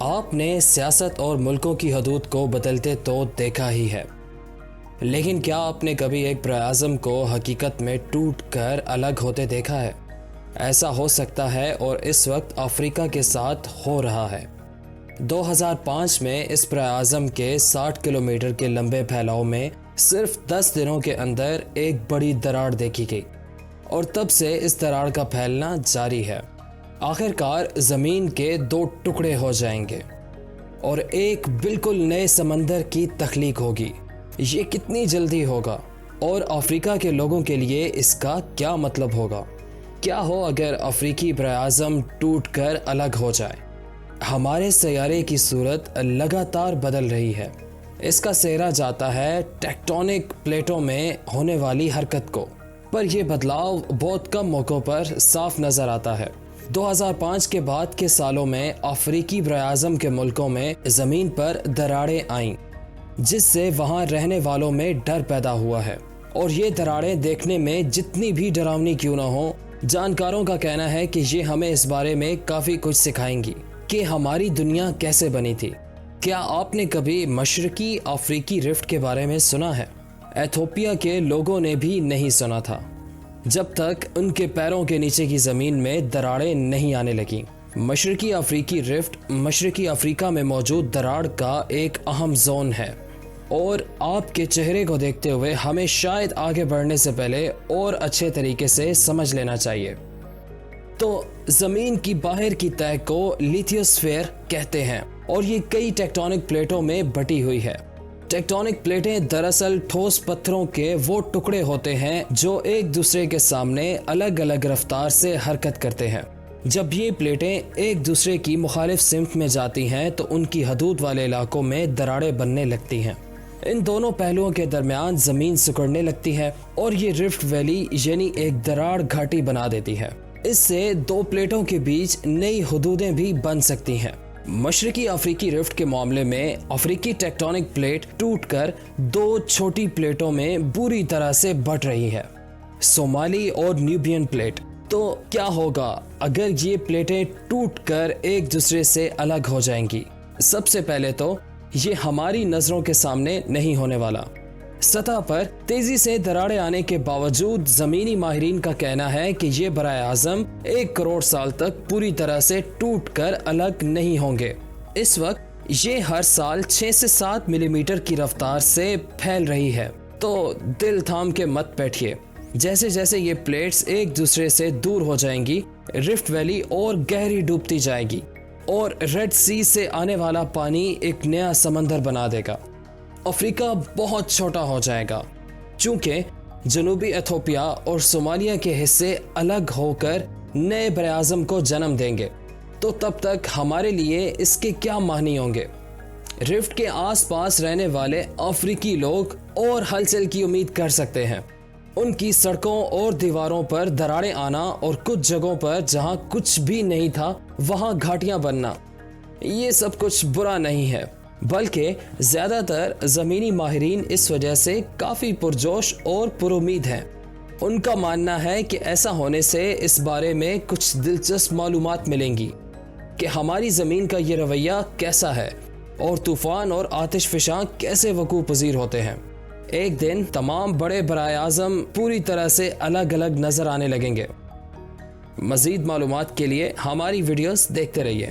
آپ نے سیاست اور ملکوں کی حدود کو بدلتے تو دیکھا ہی ہے، لیکن کیا آپ نے کبھی ایک براعظم کو حقیقت میں ٹوٹ کر الگ ہوتے دیکھا ہے؟ ایسا ہو سکتا ہے اور اس وقت افریقہ کے ساتھ ہو رہا ہے۔ 2005 میں اس براعظم کے 60 کلومیٹر کے لمبے پھیلاؤ میں صرف 10 دنوں کے اندر ایک بڑی دراڑ دیکھی گئی اور تب سے اس دراڑ کا پھیلنا جاری ہے۔ آخرکار زمین کے 2 ٹکڑے ہو جائیں گے اور ایک بالکل نئے سمندر کی تخلیق ہوگی۔ یہ کتنی جلدی ہوگا اور افریقہ کے لوگوں کے لیے اس کا کیا مطلب ہوگا؟ کیا ہو اگر افریقی براعظم ٹوٹ کر الگ ہو جائے؟ ہمارے سیارے کی صورت لگاتار بدل رہی ہے۔ اس کا سہرا جاتا ہے ٹیکٹونک پلیٹوں میں ہونے والی حرکت کو، پر یہ بدلاؤ بہت کم موقعوں پر صاف نظر آتا ہے۔ 2005 کے بعد کے سالوں میں افریقی براعظم کے ملکوں میں زمین پر دراڑیں آئیں، جس سے وہاں رہنے والوں میں ڈر پیدا ہوا ہے، اور یہ دراڑیں دیکھنے میں جتنی بھی ڈراؤنی کیوں نہ ہوں، جانکاروں کا کہنا ہے کہ یہ ہمیں اس بارے میں کافی کچھ سکھائیں گی کہ ہماری دنیا کیسے بنی تھی۔ کیا آپ نے کبھی مشرقی افریقی رفٹ کے بارے میں سنا ہے؟ ایتھوپیا کے لوگوں نے بھی نہیں سنا تھا جب تک ان کے پیروں کے نیچے کی زمین میں دراڑیں نہیں آنے لگیں۔ مشرقی افریقی رفٹ مشرقی افریقہ میں موجود دراڑ کا ایک اہم زون ہے، اور آپ کے چہرے کو دیکھتے ہوئے ہمیں شاید آگے بڑھنے سے پہلے اور اچھے طریقے سے سمجھ لینا چاہیے۔ تو زمین کی باہر کی تہہ کو لیتھیوسفیر کہتے ہیں، اور یہ کئی ٹیکٹونک پلیٹوں میں بٹی ہوئی ہے۔ ٹیکٹونک پلیٹیں دراصل ٹھوس پتھروں کے وہ ٹکڑے ہوتے ہیں جو ایک دوسرے کے سامنے الگ الگ رفتار سے حرکت کرتے ہیں۔ جب یہ پلیٹیں ایک دوسرے کی مخالف سمت میں جاتی ہیں تو ان کی حدود والے علاقوں میں دراڑیں بننے لگتی ہیں۔ ان دونوں پہلوؤں کے درمیان زمین سکڑنے لگتی ہے اور یہ رفٹ ویلی یعنی ایک دراڑ گھاٹی بنا دیتی ہے۔ اس سے 2 پلیٹوں کے بیچ نئی حدودیں بھی بن سکتی ہیں۔ مشرقی افریقی رفٹ کے معاملے میں افریقی ٹیکٹونک پلیٹ ٹوٹ کر 2 چھوٹی پلیٹوں میں بری طرح سے بٹ رہی ہے، صومالی اور نیوبین پلیٹ۔ تو کیا ہوگا اگر یہ پلیٹیں ٹوٹ کر ایک دوسرے سے الگ ہو جائیں گی؟ سب سے پہلے تو یہ ہماری نظروں کے سامنے نہیں ہونے والا۔ سطح پر تیزی سے دراڑیں آنے کے باوجود زمینی ماہرین کا کہنا ہے کہ یہ براعظم 1 کروڑ سال تک پوری طرح سے ٹوٹ کر الگ نہیں ہوں گے۔ اس وقت یہ ہر سال 6 سے 7 ملی میٹر کی رفتار سے پھیل رہی ہے۔ تو دل تھام کے مت بیٹھیے، جیسے جیسے یہ پلیٹس ایک دوسرے سے دور ہو جائیں گی، رفٹ ویلی اور گہری ڈوبتی جائے گی، اور ریڈ سی سے آنے والا پانی ایک نیا سمندر بنا دے گا۔ افریقہ بہت چھوٹا ہو جائے گا، چونکہ جنوبی ایتھوپیا اور صومالیہ کے حصے الگ ہو کر نئے براعظم کو جنم دیں گے۔ تو تب تک ہمارے لیے اس کے کیا معنی ہوں گے؟ رفٹ کے آس پاس رہنے والے افریقی لوگ اور ہلچل کی امید کر سکتے ہیں۔ ان کی سڑکوں اور دیواروں پر دراڑیں آنا اور کچھ جگہوں پر جہاں کچھ بھی نہیں تھا وہاں گھاٹیاں بننا، یہ سب کچھ برا نہیں ہے، بلکہ زیادہ تر زمینی ماہرین اس وجہ سے کافی پرجوش اور پر امید ہیں۔ ان کا ماننا ہے کہ ایسا ہونے سے اس بارے میں کچھ دلچسپ معلومات ملیں گی کہ ہماری زمین کا یہ رویہ کیسا ہے اور طوفان اور آتش فشاں کیسے وقوع پذیر ہوتے ہیں۔ ایک دن تمام بڑے براعظم پوری طرح سے الگ الگ نظر آنے لگیں گے۔ مزید معلومات کے لیے ہماری ویڈیوز دیکھتے رہیے۔